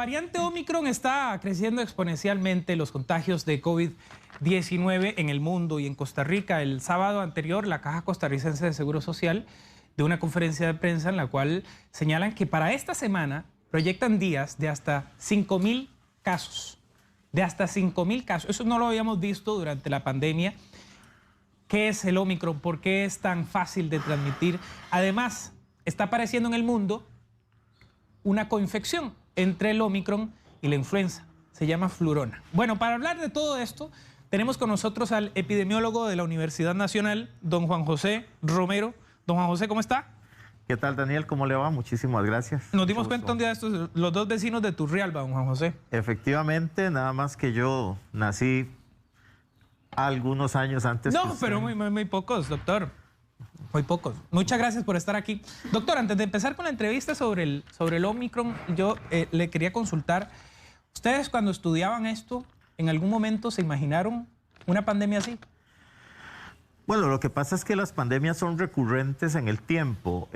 variante Omicron está creciendo exponencialmente los contagios de COVID-19 en el mundo y en Costa Rica. El sábado anterior, la Caja Costarricense de Seguro Social dio una conferencia de prensa en la cual señalan que para esta semana proyectan días de hasta 5.000 casos. De hasta 5.000 casos. Eso no lo habíamos visto durante la pandemia. ¿Qué es el Omicron? ¿Por qué es tan fácil de transmitir? Además, está apareciendo en el mundo una coinfección entre el Omicron y la influenza. Se llama flurona. Bueno, para hablar de todo esto, tenemos con nosotros al epidemiólogo de la Universidad Nacional, don Juan José Romero. Don Juan José, ¿cómo está? ¿Qué tal, Daniel? ¿Cómo le va? Muchísimas gracias. Nos dimos cuenta un día de estos, los dos vecinos de Turrialba, don Juan José. Efectivamente, nada más que yo nací algunos años antes. No, pero muy pocos, doctor. Muy pocos. Muchas gracias por estar aquí. Doctor, antes de empezar con la entrevista sobre el Omicron, yo le quería consultar. ¿Ustedes cuando estudiaban esto, en algún momento se imaginaron una pandemia así? Bueno, lo que pasa es que las pandemias son recurrentes en el tiempo.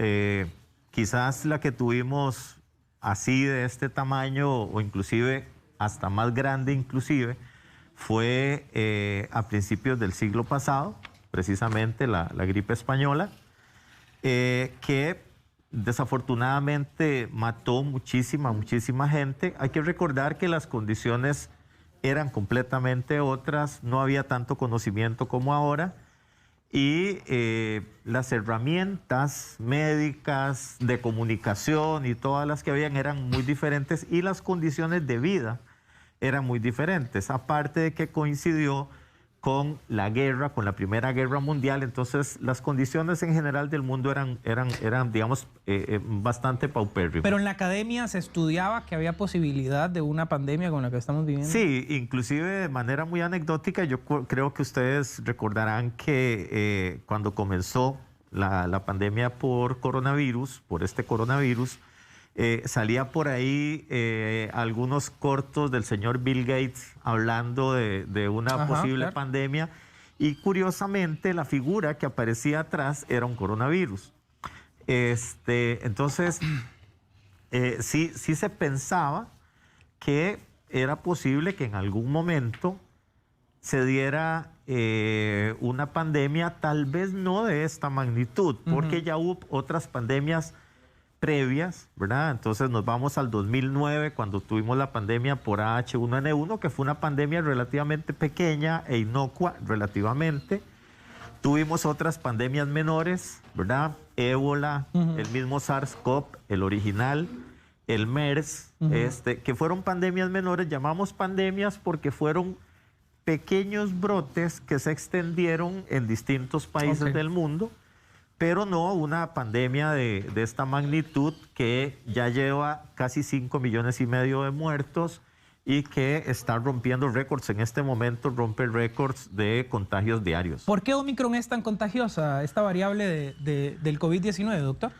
Quizás la que tuvimos así de este tamaño o inclusive hasta más grande inclusive fue a principios del siglo pasado, precisamente la gripe española, que desafortunadamente mató muchísima gente. Hay que recordar que las condiciones eran completamente otras, no había tanto conocimiento como ahora, y las herramientas médicas, de comunicación y todas las que habían eran muy diferentes y las condiciones de vida eran muy diferentes, aparte de que coincidió con la guerra, con la Primera Guerra Mundial. Entonces las condiciones en general del mundo eran digamos, bastante paupérrimas. Pero en la academia se estudiaba que había posibilidad de una pandemia con la que estamos viviendo. Sí, inclusive de manera muy anecdótica, yo creo que ustedes recordarán que cuando comenzó la pandemia por este coronavirus, salía por ahí algunos cortos del señor Bill Gates hablando de una posible pandemia, y curiosamente la figura que aparecía atrás era un coronavirus. Entonces, sí se pensaba que era posible que en algún momento se diera una pandemia, tal vez no de esta magnitud, porque ya hubo otras pandemias previas, ¿verdad? Entonces nos vamos al 2009, cuando tuvimos la pandemia por H1N1, que fue una pandemia relativamente pequeña e inocua relativamente. Tuvimos otras pandemias menores, ¿verdad? Ébola, el mismo SARS-CoV, el original, el MERS, que fueron pandemias menores. Llamamos pandemias porque fueron pequeños brotes que se extendieron en distintos países del mundo, pero no una pandemia de esta magnitud que ya lleva casi 5,5 millones de muertos y que está rompiendo récords. En este momento rompe récords de contagios diarios. ¿Por qué Omicron es tan contagiosa, esta variable del COVID-19, doctor?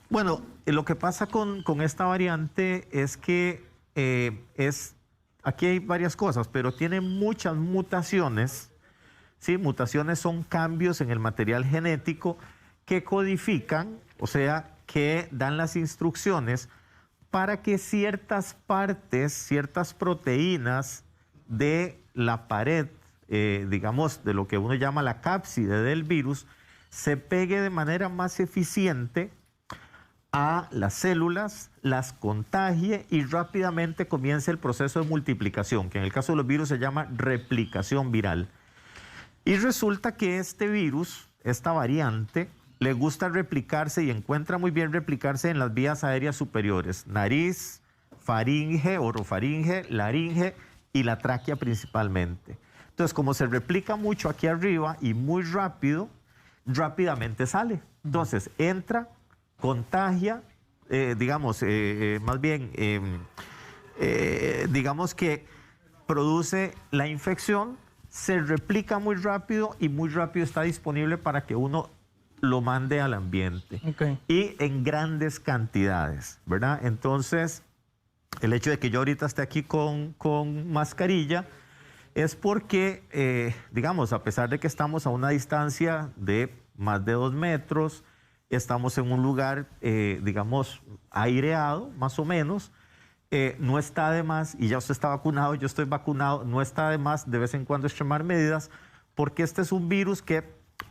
Bueno, lo que pasa con esta variante es que aquí hay varias cosas, pero tiene muchas mutaciones. ¿Sí? Mutaciones son cambios en el material genético que codifican, o sea, que dan las instrucciones para que ciertas partes, ciertas proteínas de la pared, digamos, de lo que uno llama la cápside del virus, se pegue de manera más eficiente a las células, las contagie y rápidamente comience el proceso de multiplicación, que en el caso de los virus se llama replicación viral. Y resulta que este virus, esta variante, le gusta replicarse y encuentra muy bien replicarse en las vías aéreas superiores: nariz, faringe, orofaringe, laringe y la tráquea principalmente. Entonces, como se replica mucho aquí arriba y muy rápido, rápidamente sale. Entonces, entra, contagia, digamos que produce la infección, se replica muy rápido y muy rápido está disponible para que uno lo mande al ambiente. Y en grandes cantidades, ¿verdad? Entonces, el hecho de que yo ahorita esté aquí con mascarilla es porque, digamos, a pesar de que estamos a una distancia de más de 2 metros, estamos en un lugar, digamos, aireado, más o menos, no está de más, y ya usted está vacunado, yo estoy vacunado, no está de más de vez en cuando extremar medidas, porque este es un virus que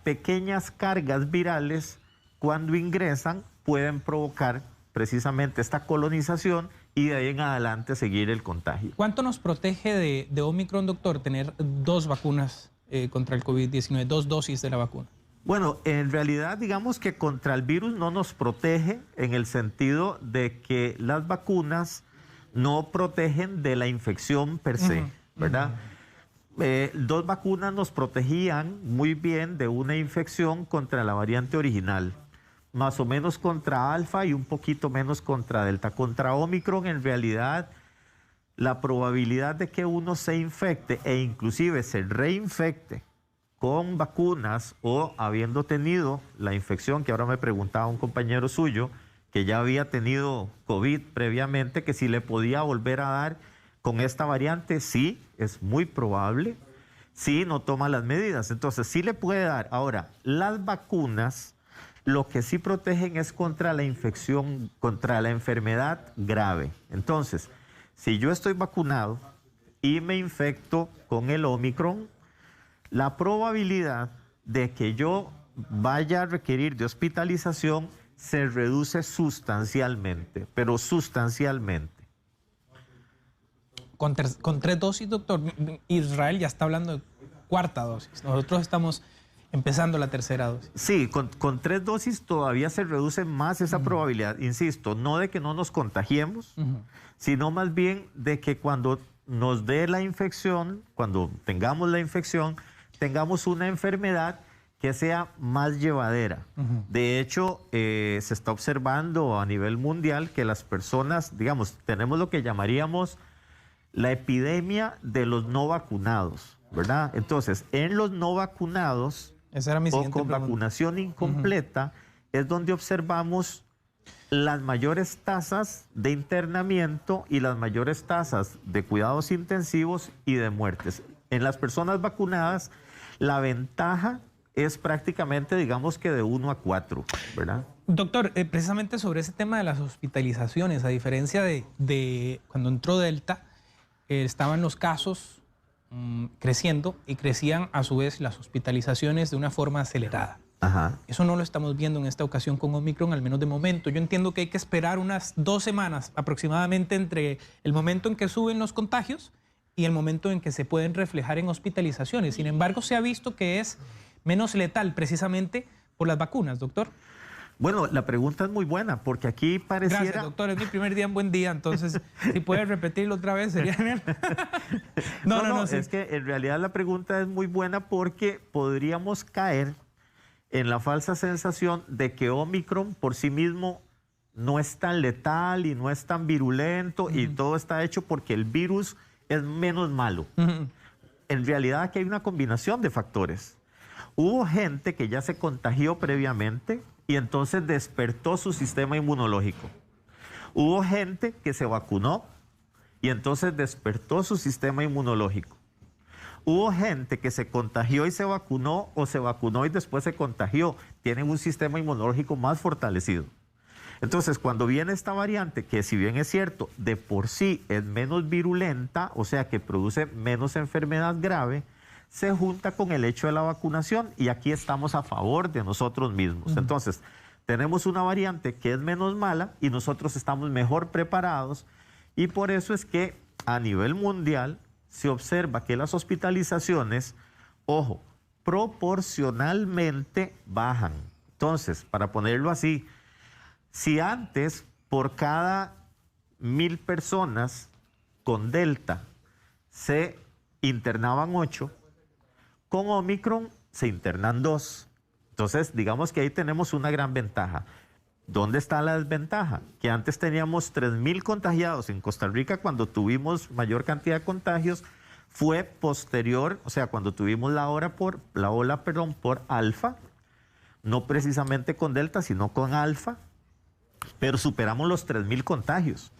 pequeñas cargas virales, cuando ingresan, pueden provocar precisamente esta colonización y de ahí en adelante seguir el contagio. ¿Cuánto nos protege de Omicron, doctor, tener 2 vacunas contra el COVID-19, 2 dosis de la vacuna? Bueno, en realidad digamos que contra el virus no nos protege en el sentido de que las vacunas no protegen de la infección per se, ¿verdad? 2 vacunas nos protegían muy bien de una infección contra la variante original, más o menos contra alfa y un poquito menos contra delta. Contra Omicron, en realidad, la probabilidad de que uno se infecte e inclusive se reinfecte con vacunas o habiendo tenido la infección, que ahora me preguntaba un compañero suyo, que ya había tenido COVID previamente, que si le podía volver a dar con esta variante, sí, es muy probable, si no toma las medidas. Entonces, sí le puede dar. Ahora, las vacunas lo que sí protegen es contra la infección, contra la enfermedad grave. Entonces, si yo estoy vacunado y me infecto con el Omicron, la probabilidad de que yo vaya a requerir de hospitalización se reduce sustancialmente, pero sustancialmente. Con 3 dosis, doctor, Israel ya está hablando de 4ª dosis. Nosotros estamos empezando la 3ª dosis. Sí, con 3 dosis todavía se reduce más esa probabilidad. Insisto, no de que no nos contagiemos, sino más bien de que cuando nos dé la infección, cuando tengamos la infección, tengamos una enfermedad que sea más llevadera. De hecho, se está observando a nivel mundial que las personas, digamos, tenemos lo que llamaríamos la epidemia de los no vacunados, ¿verdad? Entonces, en los no vacunados o con vacunación incompleta es donde observamos las mayores tasas de internamiento y las mayores tasas de cuidados intensivos y de muertes. En las personas vacunadas, la ventaja es prácticamente, digamos que de 1 a 4, ¿verdad? Doctor, precisamente sobre ese tema de las hospitalizaciones, a diferencia de cuando entró Delta, estaban los casos creciendo y crecían a su vez las hospitalizaciones de una forma acelerada. Ajá. Eso no lo estamos viendo en esta ocasión con Omicron, al menos de momento. Yo entiendo que hay que esperar unas 2 semanas aproximadamente entre el momento en que suben los contagios y el momento en que se pueden reflejar en hospitalizaciones. Sin embargo, se ha visto que es menos letal precisamente por las vacunas, doctor. Bueno, la pregunta es muy buena, porque aquí pareciera... Gracias, doctor. Es mi primer día en buen día, entonces, si puede repetirlo otra vez, sería genial. No, es que en realidad la pregunta es muy buena porque podríamos caer en la falsa sensación de que Omicron por sí mismo no es tan letal y no es tan virulento y todo está hecho porque el virus es menos malo. En realidad aquí hay una combinación de factores. Hubo gente que ya se contagió previamente y entonces despertó su sistema inmunológico. Hubo gente que se vacunó y entonces despertó su sistema inmunológico. Hubo gente que se contagió y se vacunó o se vacunó y después se contagió. Tienen un sistema inmunológico más fortalecido. Entonces, cuando viene esta variante, que si bien es cierto, de por sí es menos virulenta, o sea que produce menos enfermedad grave, se junta con el hecho de la vacunación y aquí estamos a favor de nosotros mismos. Entonces, tenemos una variante que es menos mala y nosotros estamos mejor preparados y por eso es que a nivel mundial se observa que las hospitalizaciones, ojo, proporcionalmente bajan. Entonces, para ponerlo así, si antes por cada 1000 personas con Delta se internaban 8, con Omicron se internan 2. Entonces, digamos que ahí tenemos una gran ventaja. ¿Dónde está la desventaja? Que antes teníamos 3000 contagiados en Costa Rica cuando tuvimos mayor cantidad de contagios. Fue posterior, o sea, cuando tuvimos la ola por alfa, no precisamente con Delta, sino con alfa, pero superamos los 3000 contagios.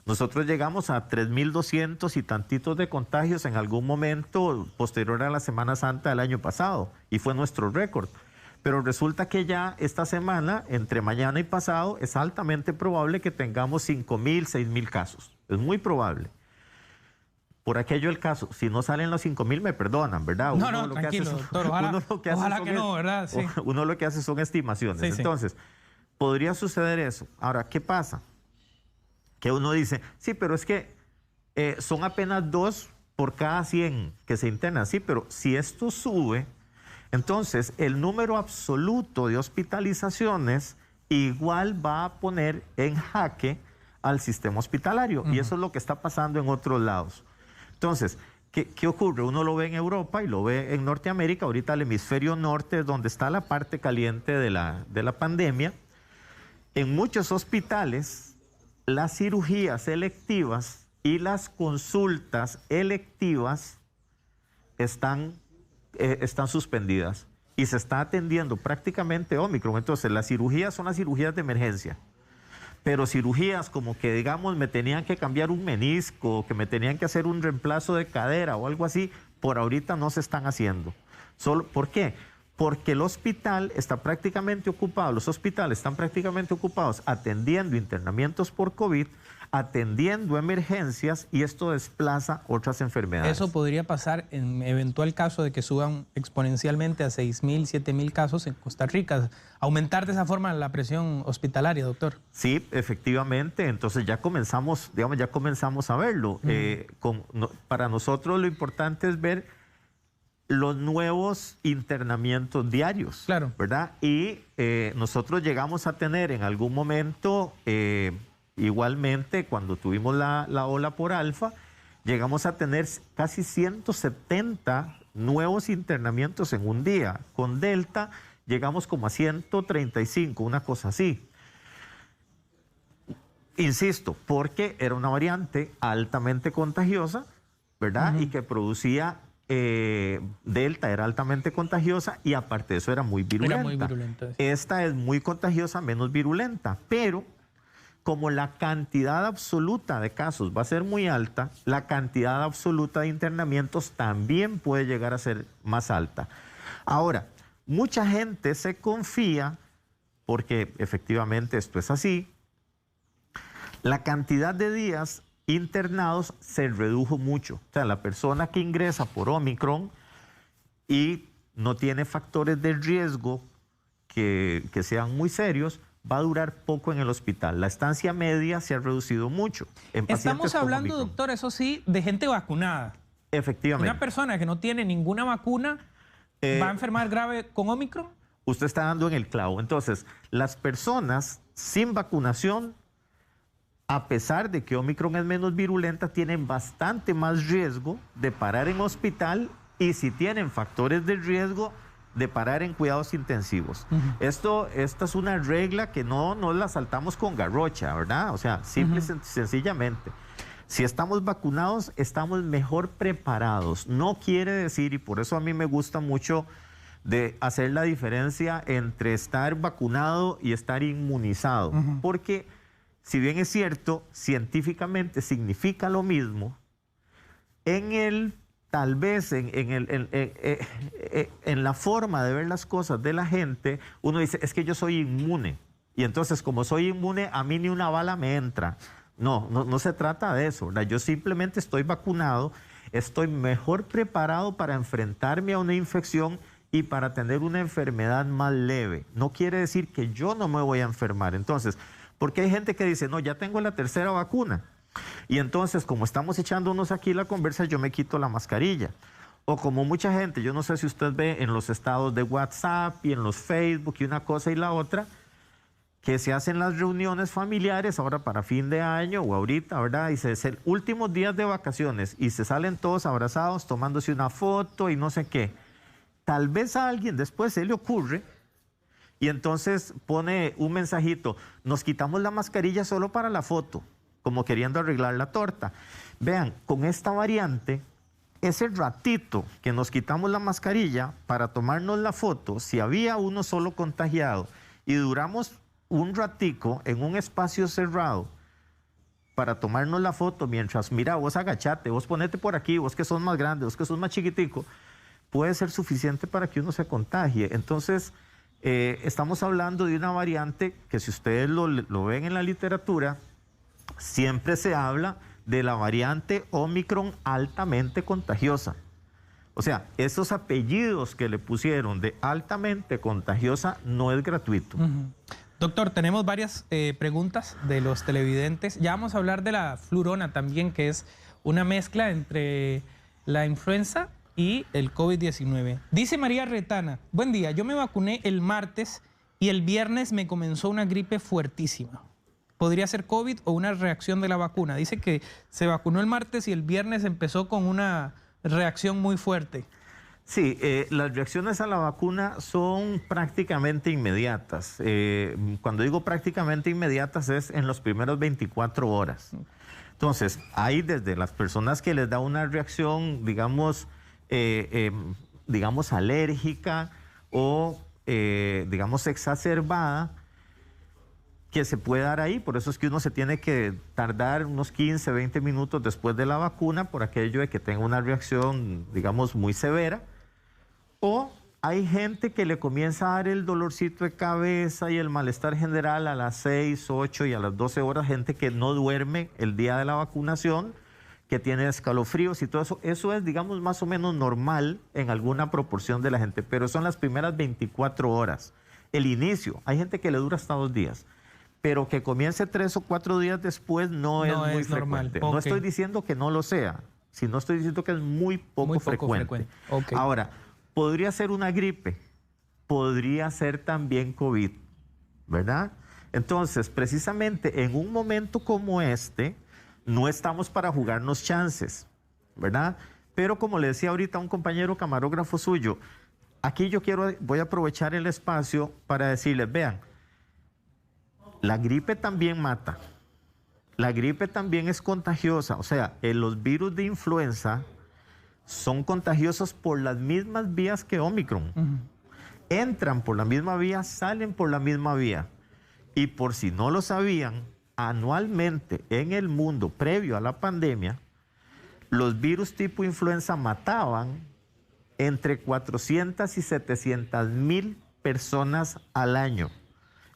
Nosotros llegamos a 3.200 y tantitos de contagios en algún momento posterior a la Semana Santa del año pasado y fue nuestro récord. Pero resulta que ya esta semana, entre mañana y pasado, es altamente probable que tengamos 5.000, 6.000 casos. es muy probable. Por aquello el caso, si no salen los 5,000 me perdonan, ¿verdad? No, tranquilo, doctor, ojalá que no, ¿verdad? Sí. Uno lo que hace son estimaciones. Sí, entonces, podría suceder eso. Ahora, ¿qué pasa? Que uno dice, sí, pero es que son apenas 2 por cada 100 que se internan. Sí, pero si esto sube, entonces el número absoluto de hospitalizaciones igual va a poner en jaque al sistema hospitalario. Y eso es lo que está pasando en otros lados. Entonces, ¿qué ocurre? Uno lo ve en Europa y lo ve en Norteamérica. Ahorita el hemisferio norte es donde está la parte caliente de la pandemia. En muchos hospitales, las cirugías electivas y las consultas electivas están suspendidas y se está atendiendo prácticamente Omicron. Entonces, las cirugías son las cirugías de emergencia. Pero cirugías como que, digamos, me tenían que cambiar un menisco, que me tenían que hacer un reemplazo de cadera o algo así, por ahorita no se están haciendo. ¿Por qué? Porque el hospital está prácticamente ocupado, los hospitales están prácticamente ocupados atendiendo internamientos por COVID, atendiendo emergencias, y esto desplaza otras enfermedades. Eso podría pasar en eventual caso de que suban exponencialmente a 6,000, 7,000 casos en Costa Rica. Aumentar de esa forma la presión hospitalaria, doctor. Sí, efectivamente. Entonces ya comenzamos, digamos, a verlo. Para nosotros lo importante es ver los nuevos internamientos diarios, claro, ¿verdad? Y nosotros llegamos a tener en algún momento, igualmente, cuando tuvimos la ola por Alfa, llegamos a tener casi 170 nuevos internamientos en un día. Con Delta llegamos como a 135, una cosa así. Insisto, porque era una variante altamente contagiosa, ¿verdad? Y que producía... Delta era altamente contagiosa y aparte de eso era muy virulenta. Era muy virulenta. Esta es muy contagiosa, menos virulenta, pero como la cantidad absoluta de casos va a ser muy alta, la cantidad absoluta de internamientos también puede llegar a ser más alta. Ahora, mucha gente se confía, porque efectivamente esto es así, la cantidad de días internados se redujo mucho. O sea, la persona que ingresa por Omicron y no tiene factores de riesgo que sean muy serios, va a durar poco en el hospital. La estancia media se ha reducido mucho. Estamos hablando, doctor, eso sí, de gente vacunada. Efectivamente. Una persona que no tiene ninguna vacuna va a enfermar grave con Omicron. Usted está dando en el clavo. Entonces, las personas sin vacunación, a pesar de que Omicron es menos virulenta, tienen bastante más riesgo de parar en hospital y si tienen factores de riesgo, de parar en cuidados intensivos. Esta es una regla que no la saltamos con garrocha, ¿verdad? O sea, simple y sencillamente. Si estamos vacunados, estamos mejor preparados. No quiere decir, y por eso a mí me gusta mucho de hacer la diferencia entre estar vacunado y estar inmunizado, porque si bien es cierto, científicamente significa lo mismo, tal vez en la forma de ver las cosas de la gente, uno dice, es que yo soy inmune. Y entonces, como soy inmune, a mí ni una bala me entra. No se trata de eso, ¿verdad? Yo simplemente estoy vacunado, estoy mejor preparado para enfrentarme a una infección y para tener una enfermedad más leve. No quiere decir que yo no me voy a enfermar. Entonces, porque hay gente que dice, no, ya tengo la tercera vacuna. Y entonces, como estamos echándonos aquí la conversa, yo me quito la mascarilla. O como mucha gente, yo no sé si usted ve en los estados de WhatsApp y en los Facebook y una cosa y la otra, que se hacen las reuniones familiares ahora para fin de año o ahorita, ¿verdad? Y es el últimos días de vacaciones y se salen todos abrazados tomándose una foto y no sé qué. Tal vez a alguien después se le ocurre y entonces pone un mensajito, nos quitamos la mascarilla solo para la foto, como queriendo arreglar la torta. Vean, con esta variante, ese ratito que nos quitamos la mascarilla para tomarnos la foto, si había uno solo contagiado y duramos un ratico en un espacio cerrado para tomarnos la foto mientras, mira, vos agachate, vos ponete por aquí, vos que sos más grande, vos que sos más chiquitico, puede ser suficiente para que uno se contagie. Entonces, estamos hablando de una variante que si ustedes lo ven en la literatura, siempre se habla de la variante Omicron altamente contagiosa. O sea, esos apellidos que le pusieron de altamente contagiosa no es gratuito. Doctor, tenemos varias preguntas de los televidentes. Ya vamos a hablar de la flurona también, que es una mezcla entre la influenza y el COVID-19. Dice María Retana: buen día, yo me vacuné el martes y el viernes me comenzó una gripe fuertísima. ¿Podría ser COVID o una reacción de la vacuna? Dice que se vacunó el martes y el viernes empezó con una reacción muy fuerte. Sí, las reacciones a la vacuna son prácticamente inmediatas. Cuando digo prácticamente inmediatas es en los primeros 24 horas. Entonces, hay desde las personas que les da una reacción, digamos alérgica o, digamos, exacerbada, que se puede dar ahí. Por eso es que uno se tiene que tardar unos 15, 20 minutos después de la vacuna por aquello de que tenga una reacción, digamos, muy severa. O hay gente que le comienza a dar el dolorcito de cabeza y el malestar general a las 6, 8 y a las 12 horas, gente que no duerme el día de la vacunación, que tiene escalofríos y todo eso. Eso es, digamos, más o menos normal en alguna proporción de la gente, pero son las primeras 24 horas. El inicio, hay gente que le dura hasta 2 días. Pero que comience 3 o 4 días después no es muy frecuente. No estoy diciendo que no lo sea, sino estoy diciendo que es muy poco frecuente. Okay. Ahora, podría ser una gripe, podría ser también COVID, ¿verdad? Entonces, precisamente en un momento como este, no estamos para jugarnos chances, ¿verdad? Pero como le decía ahorita a un compañero camarógrafo suyo, aquí voy a aprovechar el espacio para decirles, vean, la gripe también mata, la gripe también es contagiosa, o sea, los virus de influenza son contagiosos por las mismas vías que Omicron. Entran por la misma vía, salen por la misma vía. Y por si no lo sabían, anualmente en el mundo, previo a la pandemia, los virus tipo influenza mataban entre 400 y 700 mil personas al año.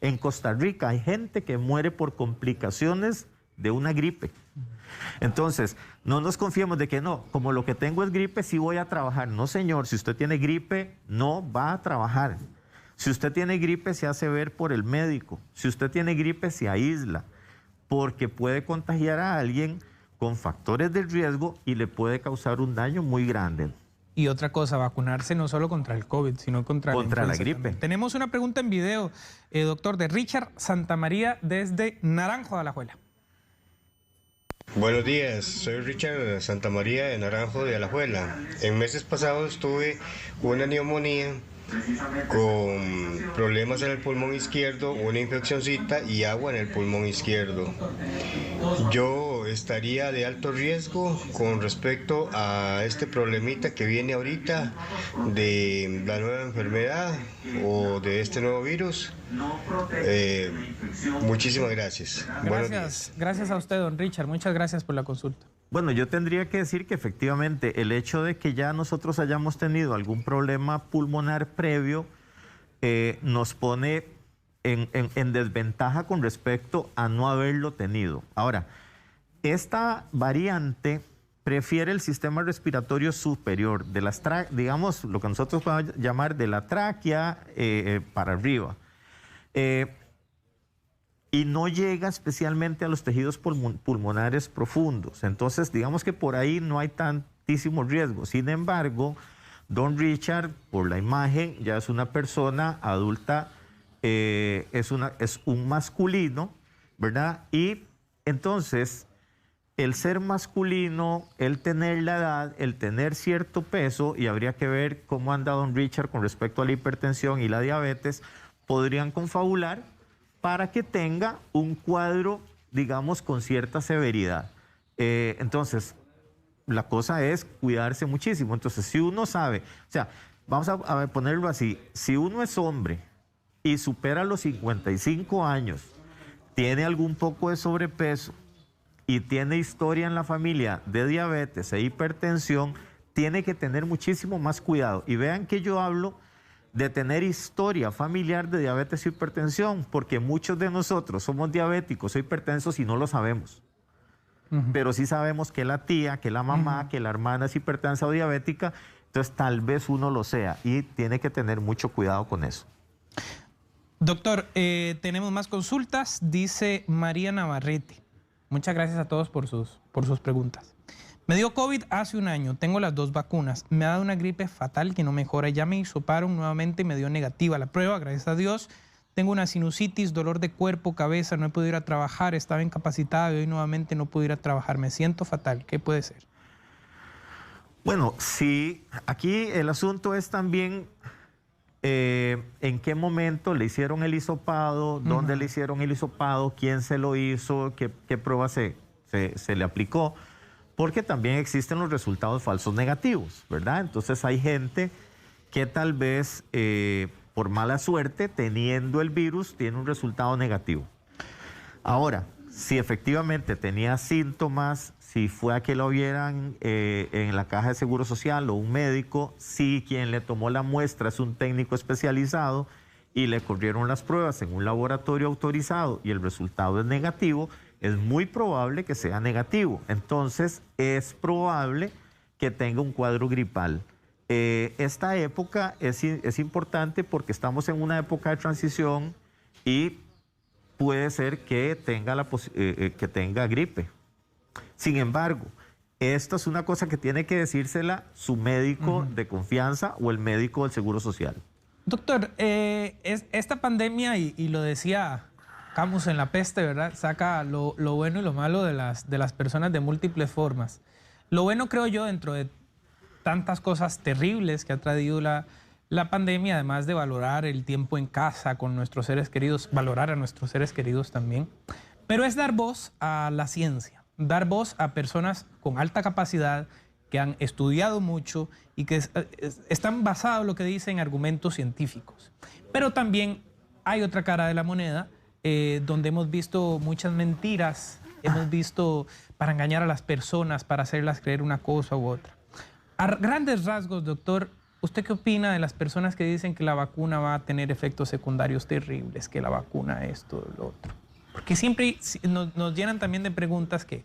En Costa Rica hay gente que muere por complicaciones de una gripe. Entonces, no nos confiemos de que no, como lo que tengo es gripe, sí voy a trabajar. No, señor, si usted tiene gripe, no va a trabajar. Si usted tiene gripe, se hace ver por el médico. Si usted tiene gripe, se aísla, porque puede contagiar a alguien con factores de riesgo y le puede causar un daño muy grande. Y otra cosa, vacunarse no solo contra el COVID, sino contra la gripe. También. Tenemos una pregunta en video, doctor, de Richard Santamaría desde Naranjo de Alajuela. Buenos días, soy Richard Santamaría de Naranjo de Alajuela. En meses pasados tuve una neumonía con problemas en el pulmón izquierdo, una infeccióncita y agua en el pulmón izquierdo. Yo estaría de alto riesgo con respecto a este problemita que viene ahorita de la nueva enfermedad o de este nuevo virus. Muchísimas gracias. Gracias a usted, don Richard. Muchas gracias por la consulta. Bueno, yo tendría que decir que efectivamente el hecho de que ya nosotros hayamos tenido algún problema pulmonar previo nos pone en desventaja con respecto a no haberlo tenido. Ahora, esta variante prefiere el sistema respiratorio superior, digamos lo que nosotros podemos llamar de la tráquea para arriba. Y no llega especialmente a los tejidos pulmonares profundos. Entonces, digamos que por ahí no hay tantísimo riesgo. Sin embargo, don Richard, por la imagen, ya es una persona adulta, es un masculino, ¿verdad? Y entonces, el ser masculino, el tener la edad, el tener cierto peso, y habría que ver cómo anda don Richard con respecto a la hipertensión y la diabetes, podrían confabular para que tenga un cuadro, digamos, con cierta severidad. Entonces, la cosa es cuidarse muchísimo. Entonces, si uno sabe, o sea, vamos a ponerlo así, si uno es hombre y supera los 55 años, tiene algún poco de sobrepeso y tiene historia en la familia de diabetes e hipertensión, tiene que tener muchísimo más cuidado. Y vean que yo hablo de tener historia familiar de diabetes y hipertensión, porque muchos de nosotros somos diabéticos o hipertensos y no lo sabemos. pero sí sabemos que la tía, que la mamá, que la hermana es hipertensa o diabética, entonces tal vez uno lo sea y tiene que tener mucho cuidado con eso. Doctor, tenemos más consultas, dice María Navarrete. Muchas gracias a todos por sus preguntas. Me dio COVID hace un año, tengo las 2 vacunas. Me ha dado una gripe fatal que no mejora. Ya me hisoparon nuevamente y me dio negativa la prueba, gracias a Dios. Tengo una sinusitis, dolor de cuerpo, cabeza, no he podido ir a trabajar, estaba incapacitada y hoy nuevamente no puedo ir a trabajar. Me siento fatal. ¿Qué puede ser? Bueno, sí, aquí el asunto es también en qué momento le hicieron el hisopado, dónde le hicieron el hisopado, quién se lo hizo, qué prueba se le aplicó. Porque también existen los resultados falsos negativos, ¿verdad? Entonces hay gente que tal vez por mala suerte, teniendo el virus, tiene un resultado negativo. Ahora, si efectivamente tenía síntomas, si fue a que lo vieran en la caja de Seguro Social o un médico, si quien le tomó la muestra es un técnico especializado y le corrieron las pruebas en un laboratorio autorizado y el resultado es negativo, es muy probable que sea negativo. Entonces, es probable que tenga un cuadro gripal. Esta época es importante porque estamos en una época de transición y puede ser que tenga gripe. Sin embargo, esta es una cosa que tiene que decírsela su médico de confianza o el médico del Seguro Social. Doctor, esta pandemia, y lo decía Camus en La Peste, ¿verdad? Saca lo bueno y lo malo de las personas de múltiples formas. Lo bueno, creo yo, dentro de tantas cosas terribles que ha traído la pandemia, además de valorar el tiempo en casa con nuestros seres queridos, valorar a nuestros seres queridos también, pero es dar voz a la ciencia, dar voz a personas con alta capacidad que han estudiado mucho y que están basados, lo que dicen, en argumentos científicos. Pero también hay otra cara de la moneda, donde hemos visto muchas mentiras, hemos visto para engañar a las personas, para hacerlas creer una cosa u otra. A grandes rasgos, doctor, ¿usted qué opina de las personas que dicen que la vacuna va a tener efectos secundarios terribles, que la vacuna esto, lo otro? Porque siempre nos llenan también de preguntas que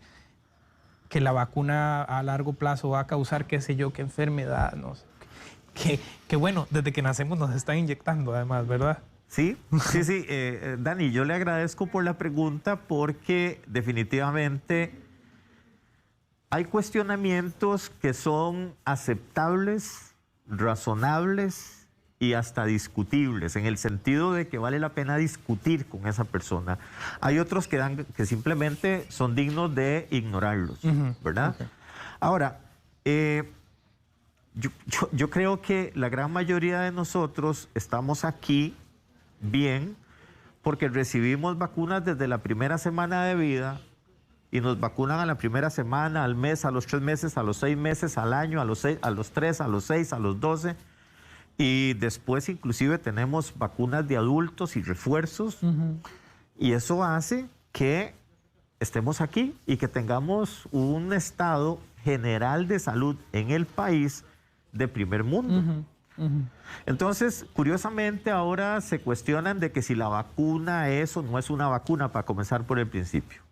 la vacuna a largo plazo va a causar qué sé yo, qué enfermedad, no sé, que bueno, desde que nacemos nos están inyectando además, ¿verdad? Sí, Dani, yo le agradezco por la pregunta porque definitivamente hay cuestionamientos que son aceptables, razonables y hasta discutibles, en el sentido de que vale la pena discutir con esa persona. Hay otros que simplemente son dignos de ignorarlos, ¿verdad? Okay. Ahora, yo creo que la gran mayoría de nosotros estamos aquí bien porque recibimos vacunas desde la primera semana de vida y nos vacunan a la primera semana, al mes, a los 3 meses, a los 6 meses, al año, a los 3, a los 6, a los 12. Y después inclusive tenemos vacunas de adultos y refuerzos. Y eso hace que estemos aquí y que tengamos un estado general de salud en el país de primer mundo. Entonces, curiosamente, ahora se cuestionan de que si la vacuna es o no es una vacuna, para comenzar por el principio.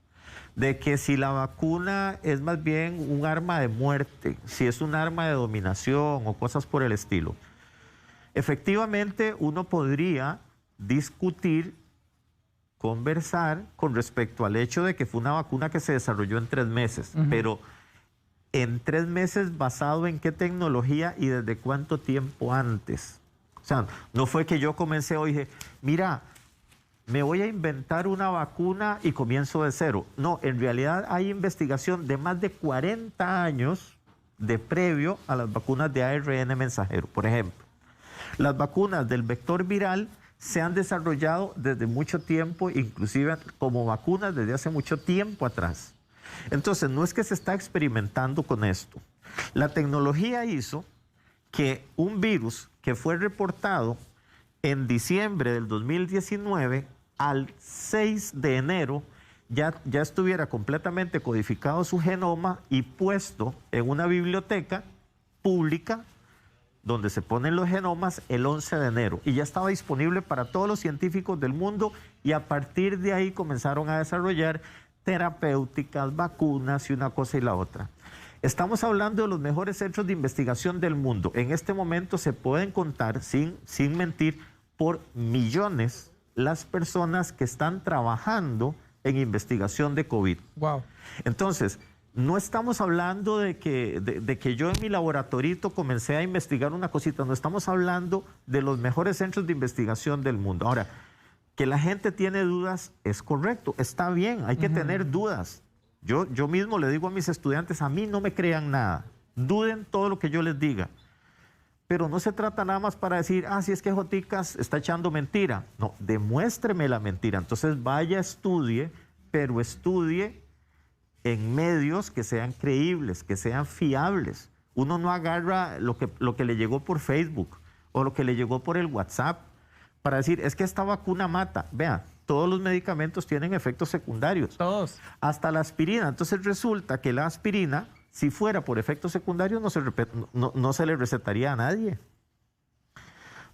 De que si la vacuna es más bien un arma de muerte, si es un arma de dominación o cosas por el estilo. Efectivamente, uno podría discutir, conversar con respecto al hecho de que fue una vacuna que se desarrolló en 3 meses, pero en 3 meses basado en qué tecnología y desde cuánto tiempo antes. O sea, no fue que yo comencé hoy y dije, mira, me voy a inventar una vacuna y comienzo de cero. No, en realidad hay investigación de más de 40 años de previo a las vacunas de ARN mensajero. Por ejemplo, las vacunas del vector viral se han desarrollado desde mucho tiempo, inclusive como vacunas desde hace mucho tiempo atrás. Entonces, no es que se está experimentando con esto. La tecnología hizo que un virus que fue reportado en diciembre del 2019, al 6 de enero, ya estuviera completamente codificado su genoma y puesto en una biblioteca pública donde se ponen los genomas el 11 de enero. Y ya estaba disponible para todos los científicos del mundo y a partir de ahí comenzaron a desarrollar terapéuticas, vacunas y una cosa y la otra. Estamos hablando de los mejores centros de investigación del mundo. En este momento se pueden contar, sin mentir, por millones las personas que están trabajando en investigación de COVID. Wow. Entonces, no estamos hablando de que yo en mi laboratorito comencé a investigar una cosita, no estamos hablando de los mejores centros de investigación del mundo. Ahora, que la gente tiene dudas es correcto, está bien, hay que tener dudas. Yo mismo le digo a mis estudiantes, a mí no me crean nada, duden todo lo que yo les diga. Pero no se trata nada más para decir, si es que Joticas está echando mentira. No, demuéstreme la mentira. Entonces vaya, estudie, pero estudie en medios que sean creíbles, que sean fiables. Uno no agarra lo que le llegó por Facebook o lo que le llegó por el WhatsApp para decir, es que esta vacuna mata. Vea, todos los medicamentos tienen efectos secundarios. Todos. Hasta la aspirina. Entonces resulta que la aspirina, si fuera por efectos secundarios, no se le recetaría a nadie.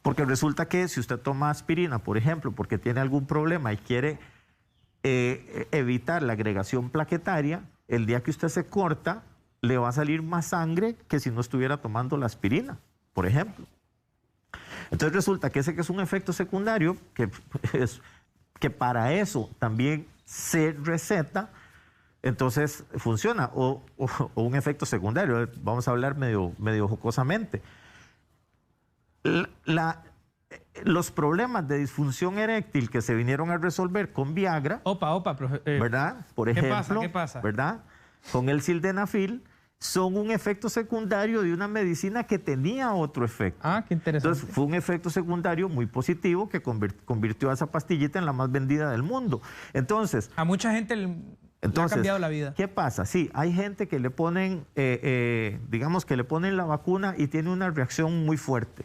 Porque resulta que si usted toma aspirina, por ejemplo, porque tiene algún problema y quiere evitar la agregación plaquetaria, el día que usted se corta, le va a salir más sangre que si no estuviera tomando la aspirina, por ejemplo. Entonces resulta que ese que es un efecto secundario, que para eso también se receta, entonces funciona, o un efecto secundario, vamos a hablar medio jocosamente. Los problemas de disfunción eréctil que se vinieron a resolver con Viagra, ¿verdad? Por ejemplo, ¿Qué pasa? ¿verdad? Con el sildenafil, son un efecto secundario de una medicina que tenía otro efecto. Qué interesante. Entonces fue un efecto secundario muy positivo que convirtió a esa pastillita en la más vendida del mundo. Entonces, a mucha gente le ha cambiado la vida. ¿Qué pasa? Sí, hay gente que le ponen, digamos que le ponen la vacuna y tiene una reacción muy fuerte.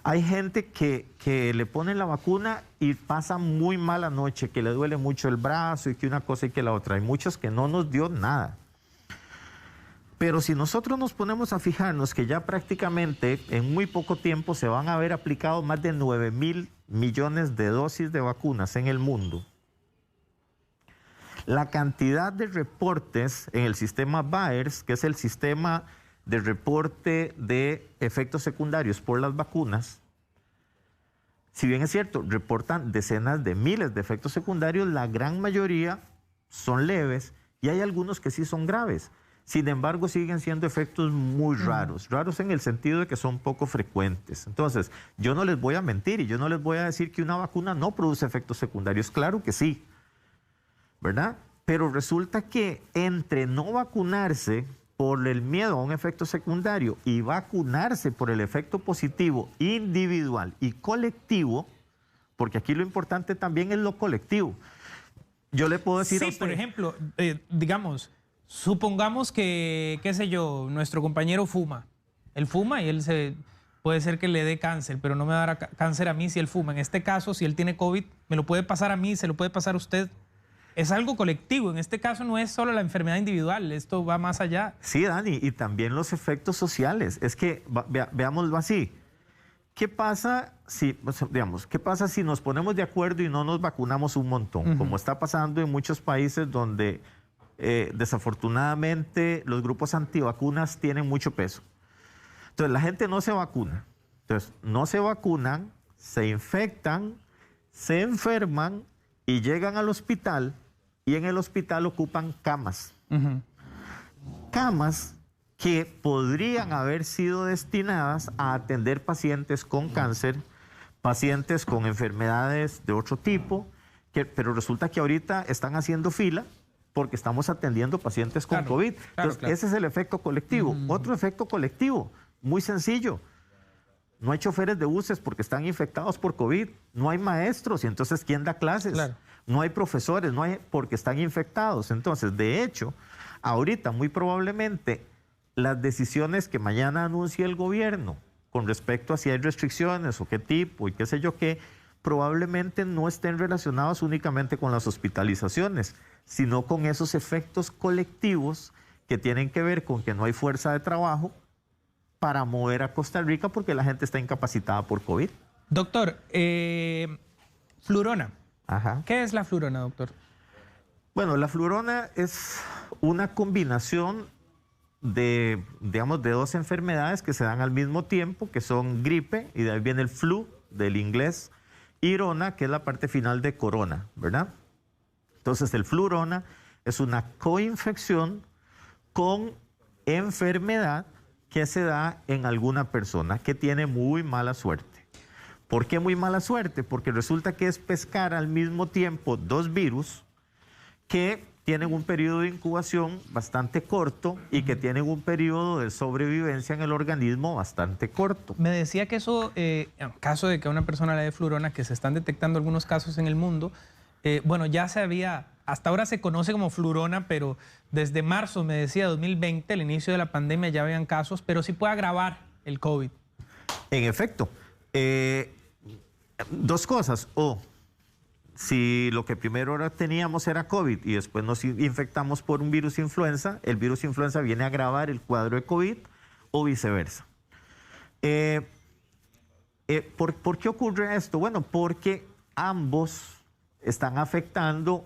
Hay gente que le ponen la vacuna y pasa muy mala noche, que le duele mucho el brazo y que una cosa y que la otra. Hay muchos que no nos dio nada. Pero si nosotros nos ponemos a fijarnos que ya prácticamente en muy poco tiempo se van a haber aplicado más de 9.000 millones de dosis de vacunas en el mundo, la cantidad de reportes en el sistema VAERS, que es el sistema de reporte de efectos secundarios por las vacunas, si bien es cierto, reportan decenas de miles de efectos secundarios, la gran mayoría son leves y hay algunos que sí son graves. Sin embargo, siguen siendo efectos muy raros, raros en el sentido de que son poco frecuentes. Entonces, yo no les voy a mentir y yo no les voy a decir que una vacuna no produce efectos secundarios. Claro que sí, ¿verdad? Pero resulta que entre no vacunarse por el miedo a un efecto secundario y vacunarse por el efecto positivo individual y colectivo, porque aquí lo importante también es lo colectivo. Yo le puedo decir a usted, por ejemplo, digamos, supongamos que, qué sé yo, nuestro compañero fuma. Él fuma y puede ser que le dé cáncer, pero no me dará cáncer a mí si él fuma. En este caso, si él tiene COVID, me lo puede pasar a mí, se lo puede pasar a usted. Es algo colectivo. En este caso no es solo la enfermedad individual, esto va más allá. Sí, Dani, y también los efectos sociales. Es que, veámoslo así. ¿Qué pasa si nos ponemos de acuerdo y no nos vacunamos un montón? Como está pasando en muchos países donde desafortunadamente los grupos antivacunas tienen mucho peso. Entonces la gente no se vacuna. Entonces no se vacunan, se infectan, se enferman y llegan al hospital y en el hospital ocupan camas. Camas que podrían haber sido destinadas a atender pacientes con cáncer, pacientes con enfermedades de otro tipo, pero resulta que ahorita están haciendo fila porque estamos atendiendo pacientes con COVID. Entonces, ese es el efecto colectivo. Otro efecto colectivo, muy sencillo. No hay choferes de buses porque están infectados por COVID. No hay maestros y entonces ¿quién da clases? No hay profesores, porque están infectados. Entonces, de hecho, ahorita muy probablemente las decisiones que mañana anuncie el gobierno con respecto a si hay restricciones o qué tipo y qué sé yo qué, probablemente no estén relacionados únicamente con las hospitalizaciones, sino con esos efectos colectivos que tienen que ver con que no hay fuerza de trabajo para mover a Costa Rica porque la gente está incapacitada por COVID. Doctor, flurona. Ajá. ¿Qué es la flurona, doctor? Bueno, la flurona es una combinación de, digamos, de dos enfermedades que se dan al mismo tiempo, que son gripe, y de ahí viene el flu, del inglés, y rona, que es la parte final de corona, ¿verdad? Entonces, el flurona es una coinfección con enfermedad que se da en alguna persona que tiene muy mala suerte. ¿Por qué muy mala suerte? Porque resulta que es pescar al mismo tiempo dos virus que tienen un periodo de incubación bastante corto y que tienen un periodo de sobrevivencia en el organismo bastante corto. Me decía que eso, en caso de que a una persona le dé flurona, que se están detectando algunos casos en el mundo, bueno, ya se había, hasta ahora se conoce como flurona, pero desde marzo, me decía, 2020, el inicio de la pandemia, ya habían casos, pero sí puede agravar el COVID. En efecto, dos cosas, si lo que primero ahora teníamos era COVID y después nos infectamos por un virus influenza, el virus influenza viene a agravar el cuadro de COVID o viceversa. ¿Por qué ocurre esto? Bueno, porque ambos están afectando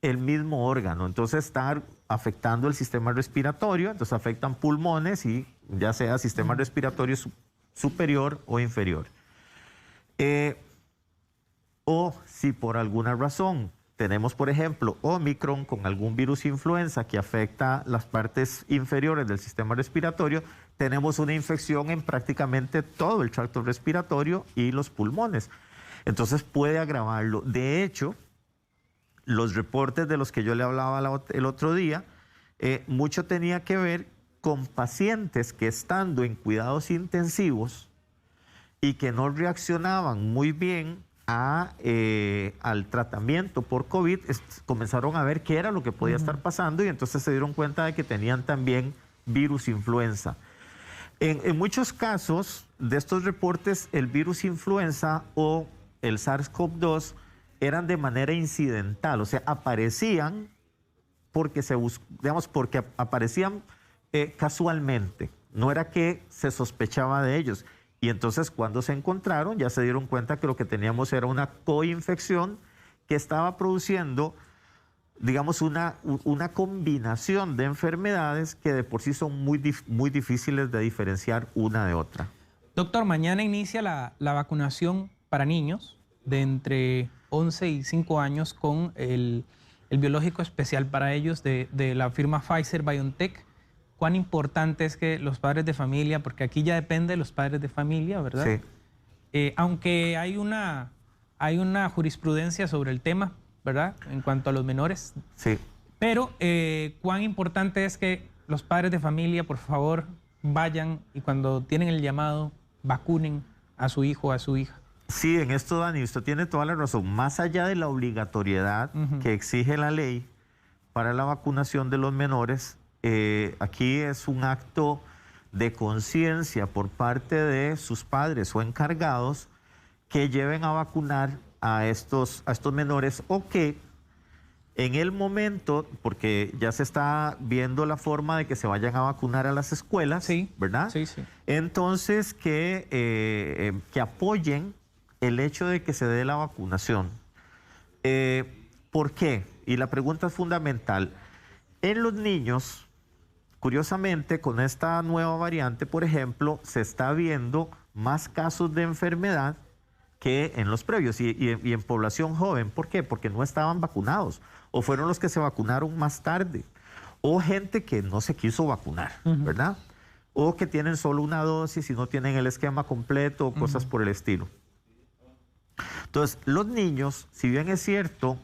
el mismo órgano, entonces están afectando el sistema respiratorio, entonces afectan pulmones y ya sea sistema respiratorio superior o inferior. O si por alguna razón tenemos, por ejemplo, Omicron con algún virus influenza que afecta las partes inferiores del sistema respiratorio, tenemos una infección en prácticamente todo el tracto respiratorio y los pulmones. Entonces puede agravarlo. De hecho, los reportes de los que yo le hablaba el otro día, mucho tenía que ver con pacientes que estando en cuidados intensivos y que no reaccionaban muy bien al tratamiento por COVID, comenzaron a ver qué era lo que podía estar pasando y entonces se dieron cuenta de que tenían también virus influenza. En muchos casos de estos reportes, el virus influenza o el SARS-CoV-2 eran de manera incidental, o sea, aparecían porque porque aparecían casualmente, no era que se sospechaba de ellos. Y entonces cuando se encontraron ya se dieron cuenta que lo que teníamos era una coinfección que estaba produciendo, digamos, una combinación de enfermedades que de por sí son muy difíciles de diferenciar una de otra. Doctor, mañana inicia la vacunación para niños de entre 11 y 5 años con el biológico especial para ellos de la firma Pfizer-BioNTech. ¿Cuán importante es que los padres de familia, porque aquí ya depende de los padres de familia, ¿verdad? Sí. Aunque hay una jurisprudencia sobre el tema, ¿verdad? En cuanto a los menores. Sí. Pero cuán importante es que los padres de familia, por favor, vayan y cuando tienen el llamado, vacunen a su hijo o a su hija. Sí, en esto, Dani, usted tiene toda la razón. Más allá de la obligatoriedad que exige la ley para la vacunación de los menores, aquí es un acto de conciencia por parte de sus padres o encargados que lleven a vacunar a estos menores o que en el momento, porque ya se está viendo la forma de que se vayan a vacunar a las escuelas, sí, ¿verdad? Sí, sí. Entonces que apoyen el hecho de que se dé la vacunación. ¿Por qué? Y la pregunta es fundamental. En los niños, curiosamente, con esta nueva variante, por ejemplo, se está viendo más casos de enfermedad que en los previos y en población joven. ¿Por qué? Porque no estaban vacunados o fueron los que se vacunaron más tarde o gente que no se quiso vacunar, ¿verdad? O que tienen solo una dosis y no tienen el esquema completo o cosas por el estilo. Entonces, los niños, si bien es cierto,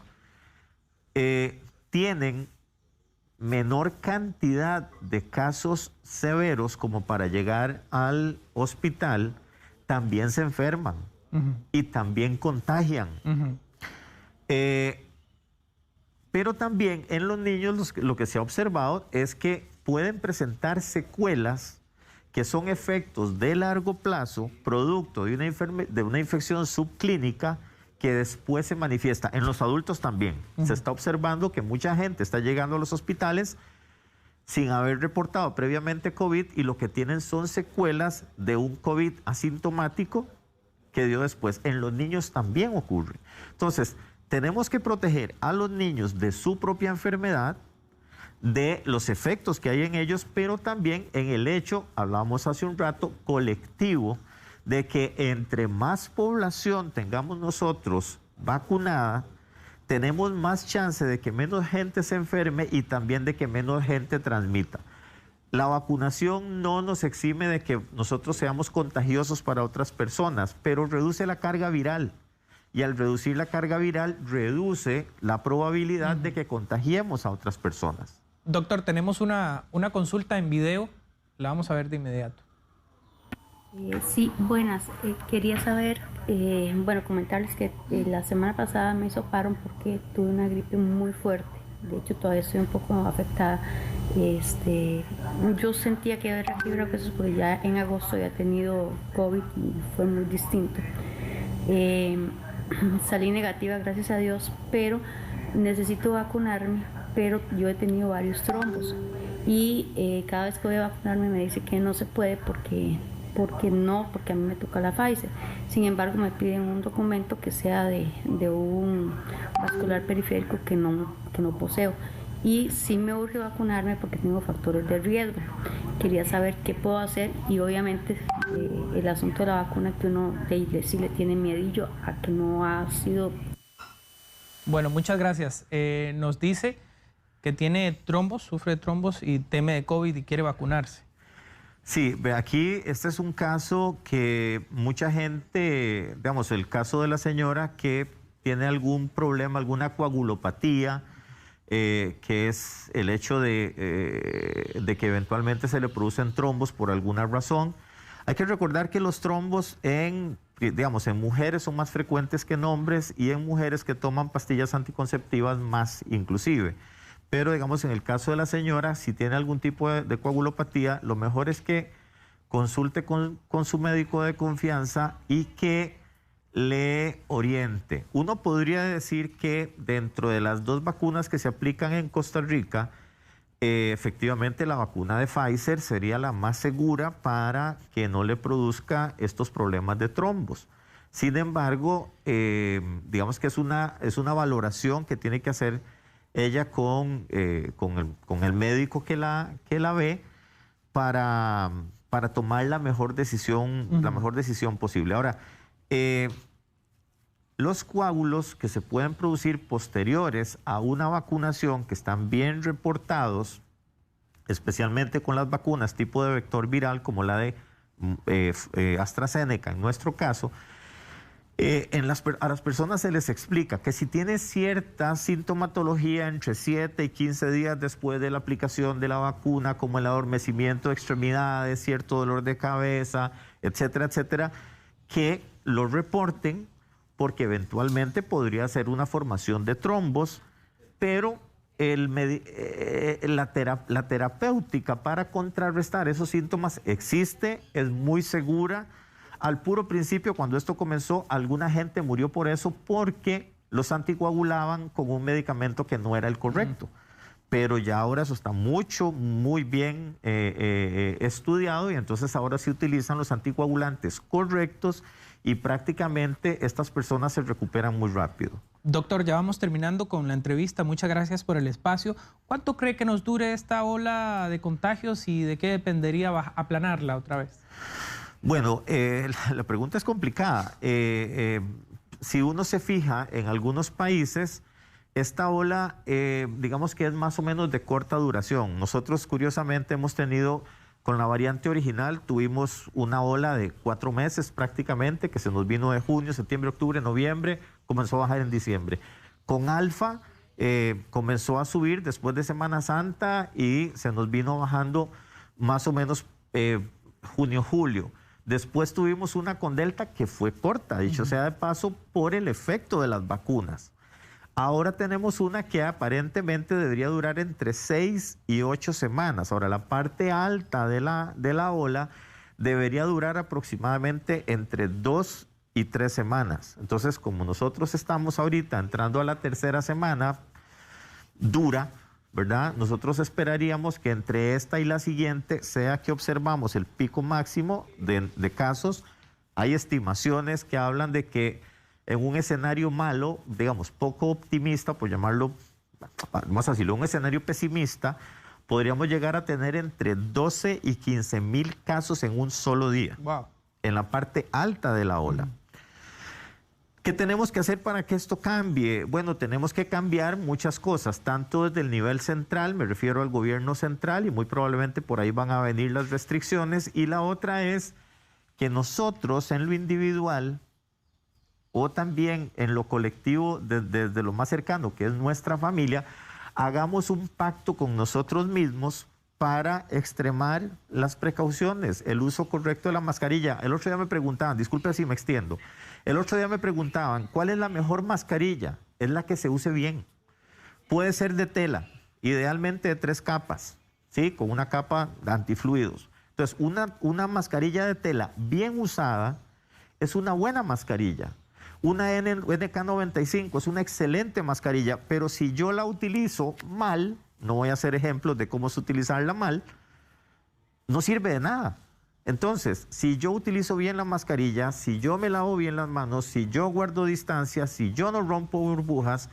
tienen menor cantidad de casos severos como para llegar al hospital, también se enferman y también contagian. Pero también en los niños lo que se ha observado es que pueden presentar secuelas que son efectos de largo plazo, producto de una infección subclínica que después se manifiesta. En los adultos también. Se está observando que mucha gente está llegando a los hospitales sin haber reportado previamente COVID y lo que tienen son secuelas de un COVID asintomático que dio después. En los niños también ocurre. Entonces, tenemos que proteger a los niños de su propia enfermedad, de los efectos que hay en ellos, pero también en el hecho, hablábamos hace un rato, colectivo, de que entre más población tengamos nosotros vacunada, tenemos más chance de que menos gente se enferme y también de que menos gente transmita. La vacunación no nos exime de que nosotros seamos contagiosos para otras personas, pero reduce la carga viral. Y al reducir la carga viral, reduce la probabilidad de que contagiemos a otras personas. Doctor, tenemos una consulta en video, la vamos a ver de inmediato. Sí, buenas. Quería saber, bueno, comentarles que la semana pasada me hizo paro porque tuve una gripe muy fuerte. De hecho, todavía estoy un poco afectada. Yo sentía que había recuperado pesos porque ya en agosto había tenido COVID y fue muy distinto. Salí negativa, gracias a Dios, pero necesito vacunarme, pero yo he tenido varios trombos y cada vez que voy a vacunarme me dice que no se puede porque a mí me toca la Pfizer. Sin embargo, me piden un documento que sea de un vascular periférico que no poseo. Y sí me urge vacunarme porque tengo factores de riesgo. Quería saber qué puedo hacer y obviamente el asunto de la vacuna que uno sí le tiene miedillo a que no ha sido. Bueno, muchas gracias. Nos dice que tiene trombos, sufre de trombos y teme de COVID y quiere vacunarse. Sí, ve aquí, este es un caso que mucha gente, digamos, el caso de la señora que tiene algún problema, alguna coagulopatía, que es el hecho de que eventualmente se le producen trombos por alguna razón. Hay que recordar que los trombos en mujeres son más frecuentes que en hombres y en mujeres que toman pastillas anticonceptivas más inclusive. Pero digamos en el caso de la señora, si tiene algún tipo de coagulopatía, lo mejor es que consulte con su médico de confianza y que le oriente. Uno podría decir que dentro de las dos vacunas que se aplican en Costa Rica, efectivamente la vacuna de Pfizer sería la más segura para que no le produzca estos problemas de trombos. Sin embargo, digamos que es una valoración que tiene que hacer ella con el médico que la ve para tomar la mejor decisión posible. Ahora, los coágulos que se pueden producir posteriores a una vacunación, que están bien reportados, especialmente con las vacunas tipo de vector viral como la de AstraZeneca en nuestro caso, a las personas se les explica que si tiene cierta sintomatología entre 7 y 15 días después de la aplicación de la vacuna, como el adormecimiento de extremidades, cierto dolor de cabeza, etcétera, etcétera, que lo reporten porque eventualmente podría ser una formación de trombos, pero la terapéutica para contrarrestar esos síntomas existe, es muy segura. Al puro principio, cuando esto comenzó, alguna gente murió por eso porque los anticoagulaban con un medicamento que no era el correcto. Pero ya ahora eso está muy bien estudiado y entonces ahora se utilizan los anticoagulantes correctos y prácticamente estas personas se recuperan muy rápido. Doctor, ya vamos terminando con la entrevista. Muchas gracias por el espacio. ¿Cuánto cree que nos dure esta ola de contagios y de qué dependería aplanarla otra vez? Bueno, la pregunta es complicada. Si uno se fija en algunos países, esta ola, digamos que es más o menos de corta duración. Nosotros, curiosamente, hemos tenido, con la variante original, tuvimos una ola de 4 meses prácticamente, que se nos vino de junio, septiembre, octubre, noviembre, comenzó a bajar en diciembre. Con Alfa, comenzó a subir después de Semana Santa y se nos vino bajando más o menos junio, julio. Después tuvimos una con Delta que fue corta, dicho sea de paso, por el efecto de las vacunas. Ahora tenemos una que aparentemente debería durar entre 6 y 8 semanas. Ahora, la parte alta de la ola debería durar aproximadamente entre 2 y 3 semanas. Entonces, como nosotros estamos ahorita entrando a la tercera semana dura, ¿verdad? Nosotros esperaríamos que entre esta y la siguiente sea que observamos el pico máximo de casos. Hay estimaciones que hablan de que en un escenario malo, digamos, poco optimista, por llamarlo, vamos a decirlo, un escenario pesimista, podríamos llegar a tener entre 12 y 15 mil casos en un solo día, en la parte alta de la ola. ¿Qué tenemos que hacer para que esto cambie? Bueno, tenemos que cambiar muchas cosas, tanto desde el nivel central, me refiero al gobierno central, y muy probablemente por ahí van a venir las restricciones, y la otra es que nosotros en lo individual o también en lo colectivo, desde lo más cercano, que es nuestra familia, hagamos un pacto con nosotros mismos para extremar las precauciones, el uso correcto de la mascarilla. El otro día me preguntaban, disculpe si me extiendo, el otro día me preguntaban, ¿cuál es la mejor mascarilla? Es la que se use bien. Puede ser de tela, idealmente de 3 capas, ¿sí? Con una capa de antifluidos. Entonces, una mascarilla de tela bien usada es una buena mascarilla. Una NK95 es una excelente mascarilla, pero si yo la utilizo mal, no voy a hacer ejemplos de cómo es utilizarla mal, no sirve de nada. Entonces, si yo utilizo bien la mascarilla, si yo me lavo bien las manos, si yo guardo distancia, si yo no rompo burbujas,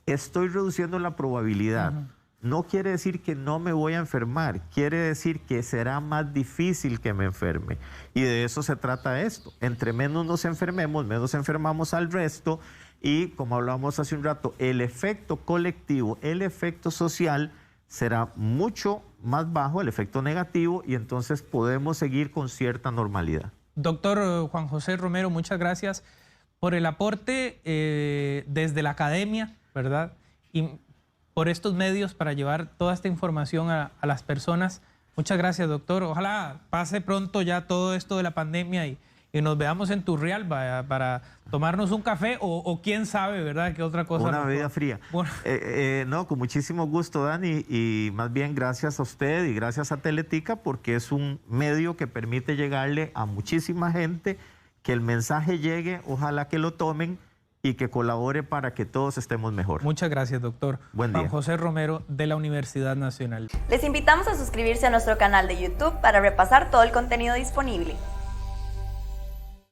estoy reduciendo la probabilidad. No quiere decir que no me voy a enfermar, quiere decir que será más difícil que me enferme. Y de eso se trata esto. Entre menos nos enfermemos, menos enfermamos al resto. Y como hablamos hace un rato, el efecto colectivo, el efecto social será mucho más bajo, el efecto negativo, y entonces podemos seguir con cierta normalidad. Doctor Juan José Romero, muchas gracias por el aporte desde la academia, ¿verdad? Y por estos medios para llevar toda esta información a las personas. Muchas gracias, doctor. Ojalá pase pronto ya todo esto de la pandemia y nos veamos en Turrialba para tomarnos un café o quién sabe, ¿verdad? ¿Qué otra cosa? Una bebida fría. Bueno. No, con muchísimo gusto, Dani, y más bien gracias a usted y gracias a Teletica, porque es un medio que permite llegarle a muchísima gente, que el mensaje llegue, ojalá que lo tomen y que colabore para que todos estemos mejor. Muchas gracias, doctor. Buen día. Juan José Romero, de la Universidad Nacional. Les invitamos a suscribirse a nuestro canal de YouTube para repasar todo el contenido disponible.